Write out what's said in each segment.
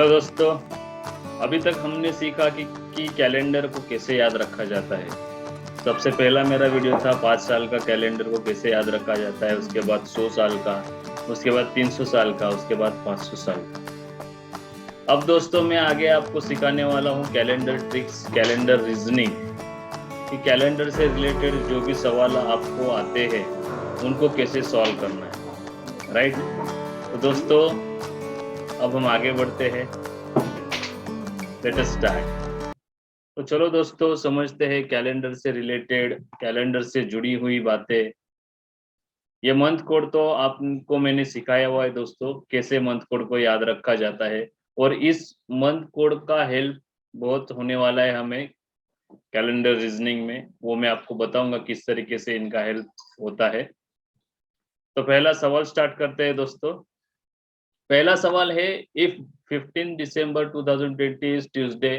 Hello दोस्तों, अभी तक हमने सीखा कि कैलेंडर को कैसे याद रखा जाता है। सबसे पहला मेरा वीडियो था 5 साल का कैलेंडर को कैसे याद रखा जाता है, उसके बाद 100 साल का, उसके बाद 300 साल का, उसके बाद 500 साल का। अब दोस्तों मैं आगे आपको सिखाने वाला हूँ कैलेंडर ट्रिक्स, कैलेंडर रीजनिंग, कि कैलेंडर से रिलेटेड जो भी सवाल आपको आते हैं उनको कैसे सॉल्व करना है। राइट, तो दोस्तों अब हम आगे बढ़ते हैं। Let us start. तो चलो दोस्तों समझते हैं कैलेंडर से रिलेटेड, कैलेंडर से जुड़ी हुई बातें। ये मंथ कोड तो आपको मैंने सिखाया हुआ है दोस्तों, कैसे मंथ कोड को याद रखा जाता है, और इस मंथ कोड का हेल्प बहुत होने वाला है हमें कैलेंडर रीजनिंग में। वो मैं आपको बताऊंगा किस तरीके से इनका हेल्प होता है। तो पहला सवाल स्टार्ट करते हैं दोस्तों। पहला सवाल है, if 15 December 2020 is Tuesday,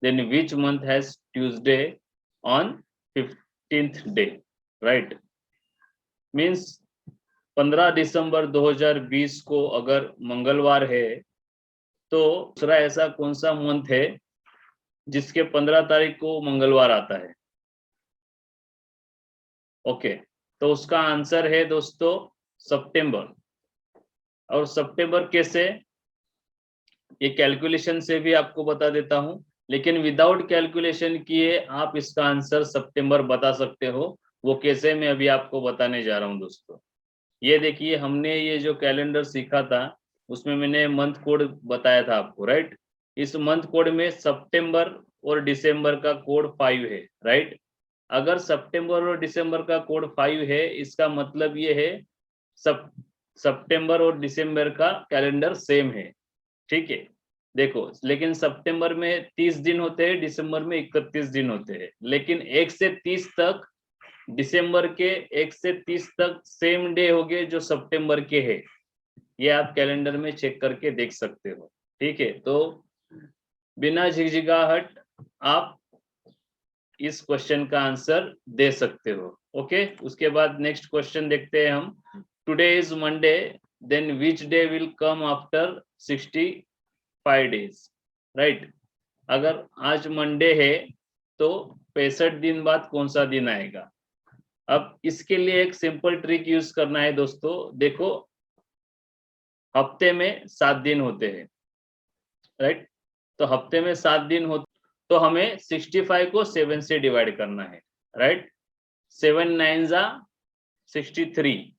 then which month has Tuesday on 15th day? Right, means 15 दिसंबर 2020 को अगर मंगलवार है तो दूसरा ऐसा कौन सा मंथ है जिसके 15 तारीख को मंगलवार आता है। ओके, तो उसका आंसर है दोस्तों सितंबर। और सितंबर कैसे, ये कैलकुलेशन से भी आपको बता देता हूं, लेकिन विदाउट कैलकुलेशन किए आप इसका आंसर सितंबर बता सकते हो। वो कैसे मैं अभी आपको बताने जा रहा हूं दोस्तों। ये देखिए, हमने ये जो कैलेंडर सीखा था उसमें मैंने मंथ कोड बताया था आपको। राइट, इस मंथ कोड में सितंबर और दिसंबर का कोड 5 है। राइट, अगर सितंबर और दिसंबर का कोड 5 है, इसका मतलब ये है सितंबर और दिसंबर का कैलेंडर सेम है। ठीक है, देखो, लेकिन सितंबर में 30 दिन होते हैं, दिसंबर में 31 दिन होते हैं, लेकिन 1 से 30 तक दिसंबर के 1 से 30 तक सेम डे हो गए जो सितंबर के हैं। ये आप कैलेंडर में चेक करके देख सकते हो। ठीक है, तो बिना झिझिगाहट आप इस क्वेश्चन का आंसर दे सकते हो। ओके, उसके बाद नेक्स्ट क्वेश्चन देखते हैं हम। Today is Monday, then which day will come after 65 days. Right, अगर आज मंडे है तो 65 दिन बाद कौन सा दिन आएगा। अब इसके लिए एक सिंपल ट्रिक यूज करना है दोस्तों। देखो, हफ्ते में 7 दिन होते हैं। राइट, तो हफ्ते में 7 दिन हो तो हमें 65 को 7 से डिवाइड करना है। राइट, 7 9 जा 63,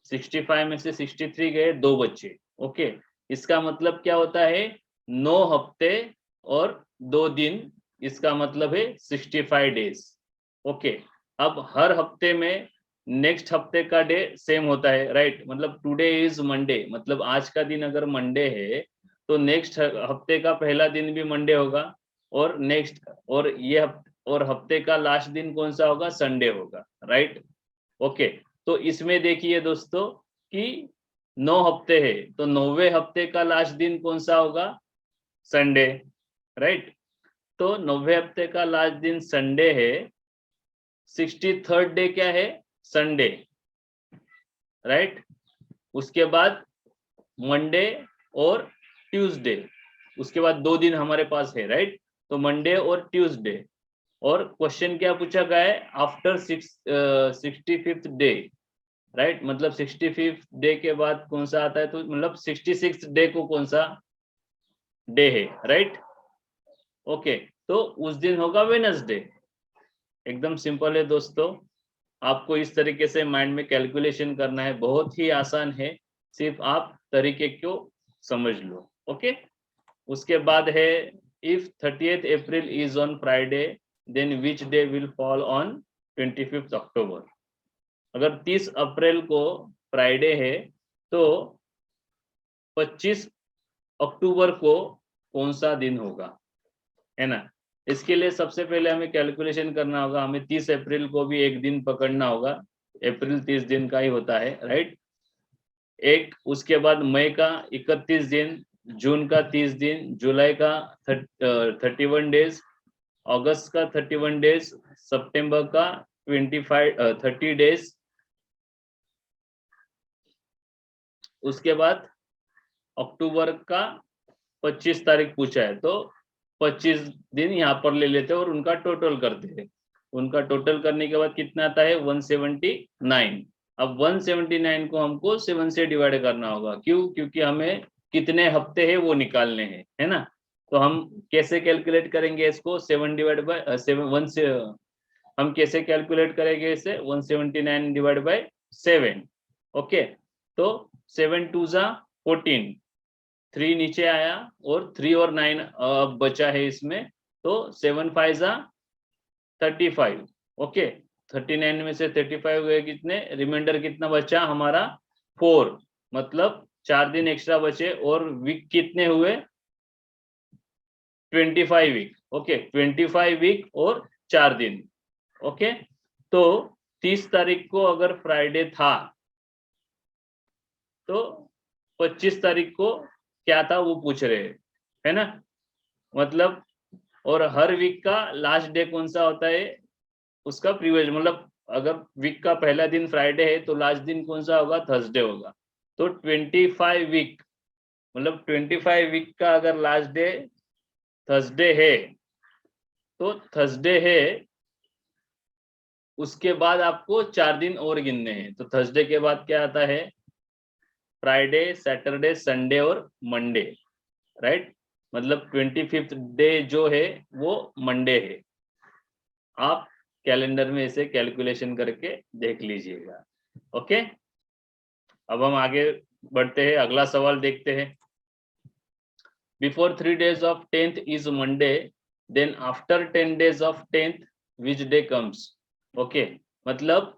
65 में से 63 गए, 2 बच्चे। ओके, इसका मतलब क्या होता है, 9 हफ्ते और 2 दिन, इसका मतलब है 65 डेज। ओके, अब हर हफ्ते में नेक्स्ट हफ्ते का डे सेम होता है। राइट, मतलब टुडे इज मंडे, मतलब आज का दिन अगर मंडे है तो नेक्स्ट हफ्ते का पहला दिन भी मंडे होगा, और नेक्स्ट और ये और हफ्ते का लास्ट दिन कौन सा होगा, संडे होगा। राइट, ओके, तो इसमें देखिए दोस्तों कि 9 हफ्ते है तो 9वें हफ्ते का लास्ट दिन कौन सा होगा, संडे। राइट, तो 9वें हफ्ते का लास्ट दिन संडे है। 63rd डे क्या है, संडे। राइट, उसके बाद मंडे और ट्यूसडे, उसके बाद 2 दिन हमारे पास है। राइट, तो मंडे और ट्यूसडे। और क्वेश्चन क्या पूछा गया है, आफ्टर 65th डे। राइट, मतलब 65th डे के बाद कौन सा आता है, तो मतलब 66th डे को कौन सा डे है। राइट, ओके, तो उस दिन होगा वेडनेसडे। एकदम सिंपल है दोस्तों, आपको इस तरीके से माइंड में कैलकुलेशन करना है, बहुत ही आसान है, सिर्फ आप तरीके को समझ लो। ओके, उसके बाद है, if 30th April is on Friday, then which day will fall on 25th October. अगर 30 अप्रैल को फ्राइडे है तो 25 अक्टूबर को कौन सा दिन होगा, है ना। इसके लिए सबसे पहले हमें कैलकुलेशन करना होगा, हमें 30 अप्रैल को भी एक दिन पकड़ना होगा, अप्रैल 30 दिन का ही होता है। राइट, एक, उसके बाद मई का 31 दिन, जून का 30 दिन, जुलाई का 31 डेज, अगस्त का 31 डेज, सितंबर का 30 डेज, उसके बाद अक्टूबर का 25 तारीख पूछा है तो 25 दिन यहाँ पर ले लेते हैं और उनका टोटल करते हैं। उनका टोटल करने के बाद कितना आता है 179। अब 179 को हमको 7 से डिवाइड करना होगा। क्यों? क्योंकि हमें कितने हफ्ते हैं वो निकालने हैं, है ना। तो हम कैसे कैलकुलेट करेंगे इसको? 7 डिवाइड बाय 7 से हम कैसे कैलकुलेट करेंगे इसे? 179 डिवाइड बाय 7। ओके, तो 7 2 जा 14, 3 नीचे आया और 3 और 9 बचा है इसमें, तो 7 5 जा 35। ओके, 39 में से 35 गए कितने, रिमाइंडर कितना बचा हमारा 4, मतलब 4 दिन एक्स्ट्रा बचे। और वीक कितने हुए? 25 वीक। ओके, 25 वीक और 4 दिन। ओके, तो 30 तारीख को अगर फ्राइडे था तो 25 तारीख को क्या था वो पूछ रहे हैं, है ना। मतलब और हर वीक का लास्ट डे कौन सा होता है? उसका प्रीवियस, मतलब अगर वीक का पहला दिन फ्राइडे है तो लास्ट दिन कौन सा होगा? थर्सडे होगा। तो 25 वीक, मतलब 25 वीक का अगर लास्ट डे थर्सडे है तो थर्सडे है, उसके बाद आपको 4 दिन और गिनने हैं। तो थर्सडे के बाद क्या आता है? फ्राइडे, सैटरडे, संडे और मंडे, राइट। मतलब 25th डे जो है वो मंडे है। आप कैलेंडर में इसे कैलकुलेशन करके देख लीजिएगा। ओके, अब हम आगे बढ़ते हैं, अगला सवाल देखते हैं। Before 3 days of 10th is Monday, then after 10 days of 10th which day comes? Okay, मतलब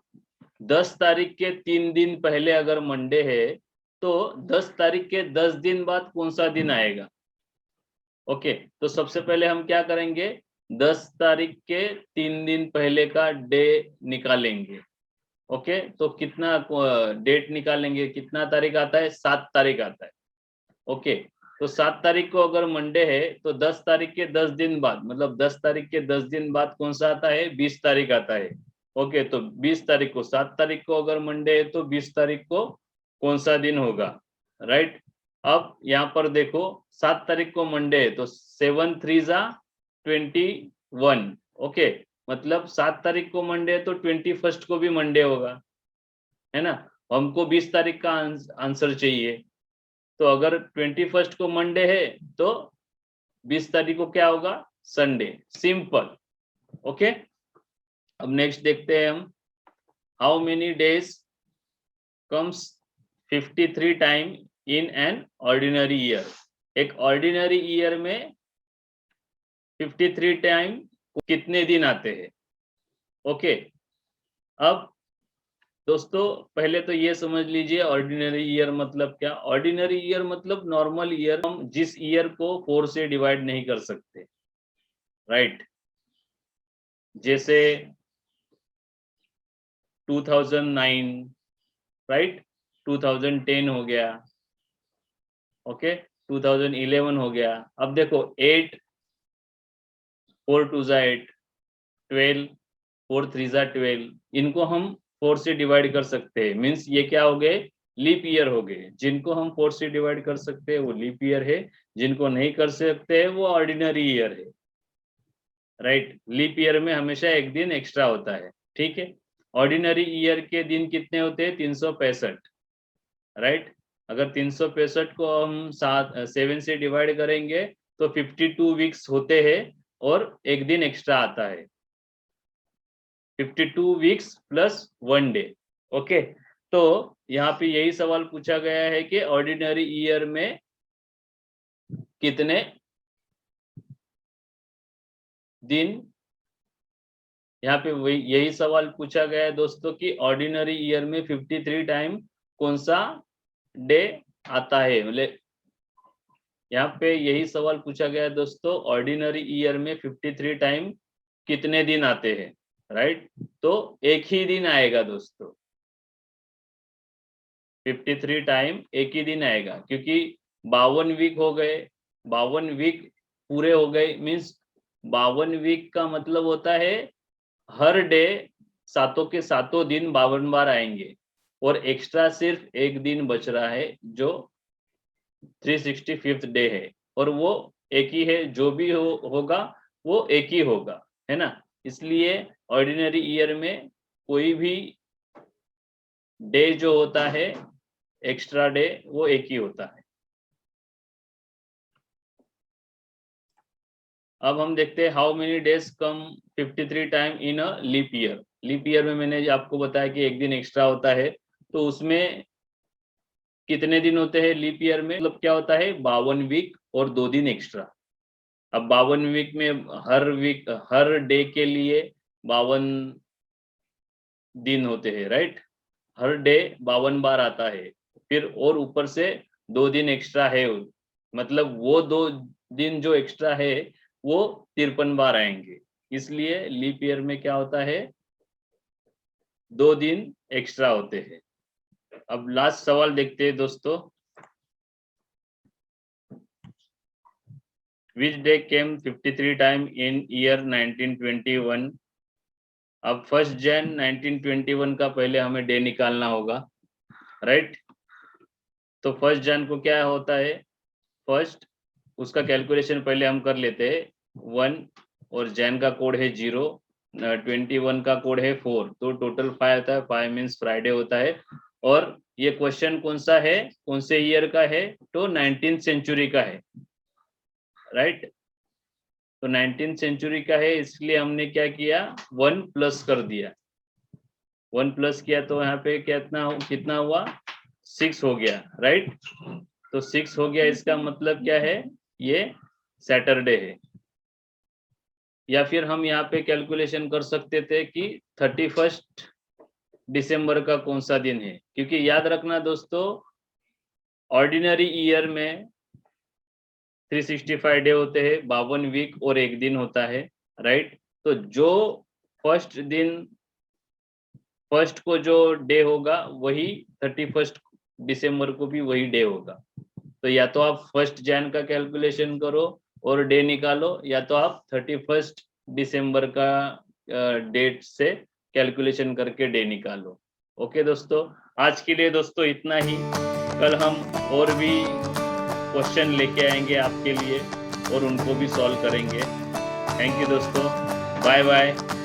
10 तारीख के 3 दिन पहले अगर मंडे है तो 10 तारीख के 10 दिन बाद कौन सा दिन आएगा? ओके, तो सबसे पहले हम क्या करेंगे? 10 तारीख के 3 दिन पहले का डे निकालेंगे। ओके, तो कितना डेट निकालेंगे? कितना तारीख आता है? 7 तारीख आता है। ओके, तो 7 तारीख को अगर मंडे है तो 10 तारीख के 10 दिन बाद, मतलब 10 तारीख के 10 दिन बाद कौन सा आता है? 20 तारीख आता है। ओके, तो 20 तारीख को, 7 तारीख को अगर मंडे है तो 20 तारीख को कौन सा दिन होगा? राइट। अब यहाँ पर देखो 7 तारीख को मंडे है तो 7 3 जा 21। ओके, मतलब 7 तारीख को मंडे है तो 21st को भी मंडे होगा, है ना। हमको 20 तारीख का आंसर चाहिए। तो अगर 21st को मंडे है तो 20 तारीख को क्या होगा? संडे। सिंपल। ओके, अब नेक्स्ट देखते हैं हम। How many days comes 53 time in an ordinary year? एक ऑर्डिनरी ईयर में 53 टाइम कितने दिन आते हैं? ओके, अब दोस्तों पहले तो ये समझ लीजिए ऑर्डिनरी ईयर मतलब क्या। ऑर्डिनरी ईयर मतलब नॉर्मल ईयर, हम जिस ईयर को 4 से डिवाइड नहीं कर सकते, राइट। जैसे 2009, राइट, 2010 हो गया, ओके, 2011 हो गया। अब देखो 8 4 2 जा 8, 12 4 3 जा 12, इनको हम 4 से डिवाइड कर सकते हैं। मीन्स ये क्या हो गए? लीप ईयर हो गए। जिनको हम 4 से डिवाइड कर सकते हैं वो लीप ईयर है, जिनको नहीं कर सकते हैं वो ऑर्डिनरी ईयर है, राइट। लीप ईयर में हमेशा एक दिन एक्स्ट्रा होता है, ठीक है। ऑर्डिनरी ईयर के दिन कितने होते हैं? 365, राइट। अगर 365 को हम 7 से डिवाइड करेंगे तो 52 वीक्स होते हैं और एक दिन एक्स्ट्रा आता है। 52 वीक्स प्लस 1 डे। ओके, तो यहाँ पे यही सवाल पूछा गया है कि ऑर्डिनरी ईयर में कितने दिन, यहाँ पे वही यही सवाल पूछा गया है दोस्तों कि ऑर्डिनरी ईयर में 53 टाइम कौन सा डे आता है। मतलब यहाँ पे यही सवाल पूछा गया है दोस्तों, ऑर्डिनरी ईयर में 53 टाइम कितने दिन आते हैं, राइट। तो एक ही दिन आएगा दोस्तों, 53 टाइम एक ही दिन आएगा, क्योंकि 52 वीक हो गए, 52 वीक पूरे हो गए। मीन्स 52 वीक का मतलब होता है हर डे सातों के सातों दिन 52 बार आएंगे और एक्स्ट्रा सिर्फ एक दिन बच रहा है जो 365th डे है। और वो एक ही है, जो भी होगा वो एक ही होगा, है ना। इसलिए ऑर्डिनरी ईयर में कोई भी डे जो होता है, एक्स्ट्रा डे, वो एक ही होता है। अब हम देखते हैं how many days come 53 time in a leap year. Leap year में मैंने आपको बताया कि एक दिन एक्स्ट्रा होता है, तो उसमें कितने दिन होते हैं लीप ईयर में? मतलब क्या होता है, 52 वीक और 2 दिन एक्स्ट्रा। अब 52 वीक में हर डे के लिए 52 दिन होते हैं, राइट। हर डे 52 बार आता है, फिर और ऊपर से 2 दिन एक्स्ट्रा है, मतलब वो 2 दिन जो एक्स्ट्रा है वो 53 बार आएंगे। इसलिए लीप ईयर में क्या होता है, 2 दिन एक्स्ट्रा होते हैं। अब लास्ट सवाल देखते हैं दोस्तों, Which day came 53 time in year 1921? अब 1 जन 1921 का पहले हमें डे निकालना होगा, राइट। तो 1 जन को क्या होता है, फर्स्ट उसका कैलकुलेशन पहले हम कर लेते हैं, 1 और जैन का कोड है 0, 21 का कोड है 4, तो टोटल 5 आता है। 5 मीन्स फ्राइडे होता है। और ये क्वेश्चन कौन सा है, कौन से ईयर का है, तो 19th सेंचुरी का है, राइट। तो 19th सेंचुरी का है, इसलिए हमने क्या किया, 1 प्लस कर दिया। 1 प्लस किया तो यहाँ पे कितना हुआ, 6 हो गया, राइट। तो 6 हो गया, इसका मतलब क्या है, ये सैटरडे है। या फिर हम यहाँ पे कैलकुलेशन कर सकते थे कि 31 दिसंबर का कौन सा दिन है, क्योंकि याद रखना दोस्तों, ऑर्डिनरी ईयर में 365 डे होते हैं, 52 वीक और एक दिन होता है, राइट। तो जो फर्स्ट को जो डे होगा वही 31 दिसंबर को भी वही डे होगा। तो या तो आप 1 जैन का कैलकुलेशन करो और डे निकालो, या तो आप 31 दिसंबर का डेट से कैलकुलेशन करके डे निकालो। ओके दोस्तों, आज के लिए दोस्तों इतना ही। कल हम और भी क्वेश्चन लेके आएंगे आपके लिए और उनको भी सॉल्व करेंगे। थैंक यू दोस्तों, बाय बाय।